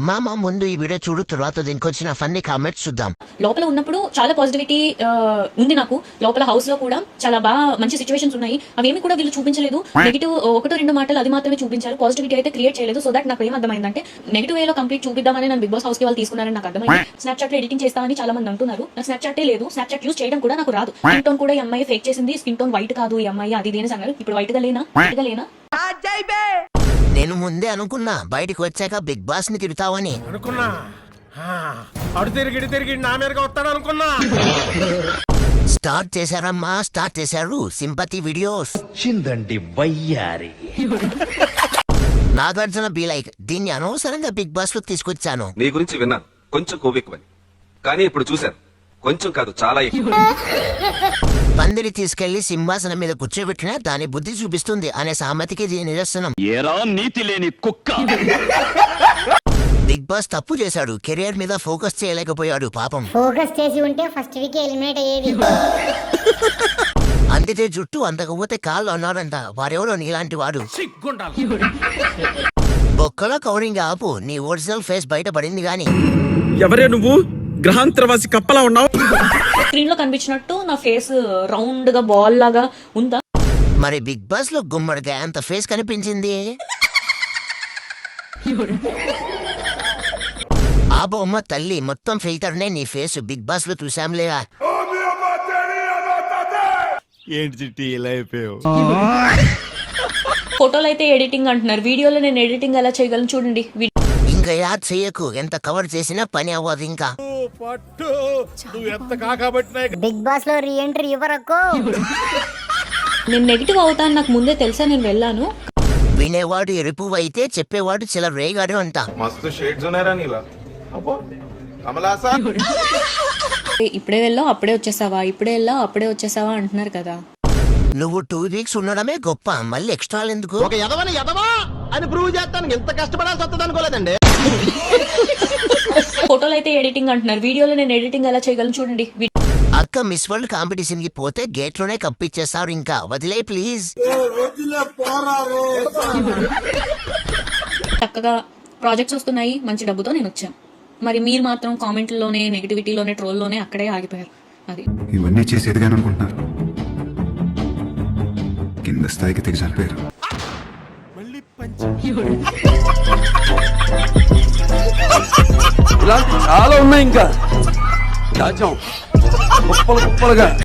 మామ ముందు ఈ వీడియో చూడు, తర్వాత దీనికి వచ్చిన ఫన్నీ కామెంట్స్ చూద్దాం. లోపల ఉన్నప్పుడు చాలా పాజిటివిటీ ఉంది నాకు. లోపల హౌస్ లో కూడా చాలా బాగా మంచి సిచువేషన్స్ ఉన్నాయి. అవేమి కూడా వీళ్ళు చూపించలేదు. నెగిటివ్ ఒకటో రెండు మాటలు అది మాత్రమే చూపించారు. పాజిటివిటీ అయితే క్రియేట్ చేయలేదు. సో దట్ నాకు ఏం అర్థమైందంటే నెగిటివ్ వేలో కంప్లీట్ చూపిద్దామని నేను బిగ్ బాస్ హౌస్ కి వాళ్ళు తీసుకున్నారని నాకు అర్థమైంది. స్నాప్చాట్ లో ఎడిటింగ్ చేస్తామని చాలా మంది అంటున్నారు. నాకు స్నాప్చాటే లేదు. స్నాప్చాట్ యూస్ చేయడం కూడా నాకు రాదు. స్కిన్ టోన్ కూడా ఈ అమ్మాయి ఫేక్ చేసింది. స్కిన్ టోన్ వైట్ కాదు ఈ అమ్మాయి, అది దేని అన్నారు. ఇప్పుడు వైట్ గా లేనా? నేను ముందే అనుకున్నా బయటికి వచ్చాక బిగ్ బాస్ ని తిడతావని. అనుకున్నా అడు తిరిగి నా మీదగా వస్తాడు అనుకున్నా. స్టార్ట్ చేశారమ్మా, స్టార్ట్ చేశారు సింపతి వీడియోస్. చిందండి వయ్యారి. నాగార్జున బి లైక్, దీన్ని అనవసరంగా బిగ్ బాస్ లో తీసుకొచ్చాను. నీ గురించి విన్నాను, కొంచెం కొవ్వెక్కువని. కానీ ఇప్పుడు చూశాను, కొంచెం కాదు చాలా ఎక్కువ. పందిరి తీసుకెళ్లి సింహాసనం మీద కూర్చోబెట్టినా దాని బుద్ధి చూపిస్తుంది అనే సామెతకి ఇది నిదర్శనం. ఏరా నీతి లేని కుక్క. బిగ్ బాస్ తప్పు చేశాడు, కెరియర్ మీద ఫోకస్ చేయలేకపోయాడు పాపం. ఫోకస్ చేసి ఉంటే ఫస్ట్ వీక్ ఎలిమినేట్ అయ్యేది. అందితే జుట్టు అందకపోతే కాళ్ళు అన్నాడంట. వారెవరో నీలాంటి వాడు. బొక్కలో కవరింగ్ ఆపు, నీ ఒరిజినల్ ఫేస్ బయట పడింది గాని. ఎవరే నువ్వు? గ్రహాంతరవాసి కప్పలా ఉన్నావు. స్క్రీన్ లో కనిపించినట్టు నా ఫేస్ రౌండ్ గా బాల్ లాగా ఉందా? మరి బిగ్ బాస్ లో గుమ్మడిగా అంత ఫేస్ కనిపించింది. ఆ బొమ్మ తల్లి మొత్తం ఫిల్టర్నే నీ ఫేస్ బిగ్ బాస్ లో చూసాంలే. ఏంటి చిట్టి ఇలా అయిపోయావు? ఫోటోలు అయితే ఎడిటింగ్ అంటున్నారు. వీడియోలో నేను ఎడిటింగ్ ఎలా చేయగలను చూడండి. ఇంకా యాద్ చేయకు, ఎంత కవర్ చేసినా పని అవ్వదు. ఇంకా పట్టు నువ్వు ఎంత కాకబట్టినా బిగ్ బాస్ లో రీ ఎంట్రీ ఇవ్వరక్కో. నేను నెగిటివ్ అవుతాను నాకు ముందే తెలుసా. నేను వెళ్ళాను. వినేవాడు ఎరుపు అయితే చెప్పేవాడు చిల రేగాడు అంట. मस्त शेड्स ఉన్నాయరా నీలా. అబ్బో కమలాసా. ఇప్పుడే వెళ్ళావు అప్పుడే వచ్చేసావా, ఇప్పుడే వెళ్ళావు అప్పుడే వచ్చేసావా అంటున్నారు కదా. నువ్వు 2 వీక్స్ ఉండడమే గొప్ప, మళ్ళీ ఎక్స్ట్రా ఎందుకు? ఒక ఎదవని ఎదవా అని ప్రూవ్ చేస్తాను. ఎంత కష్టపడాల్సి వస్తుంది అనుకోలేదండి. ఫోటోలు అయితే ఎడిటింగ్ అంటున్నారు. వీడియోలో నేను ఎడిటింగ్ ఎలా చేయగలను చూడండి. అక్క మిస్ వరల్డ్ కాంపిటీషన్ కి పోతే గేట్ లోనే కప్పిచ్చేస్తారు. ఇంకా వదిలే ప్లీజ్. చక్కగా ప్రాజెక్ట్స్ వస్తున్నాయి, మంచి డబ్బుతో నేను వచ్చాను. మరి మీరు మాత్రం కామెంట్లోనే నెగిటివిటీలోనే ట్రోల్లోనే అక్కడే ఆగిపోయారు. అది ఇవన్నీ చేసి ఎదిగాను అనుకుంటున్నారు, కింద స్థాయికి దిగజారిపోయారు. ఇలాంటి చాలా ఉన్నాయి ఇంకా. దాచాం కుప్పలుగా.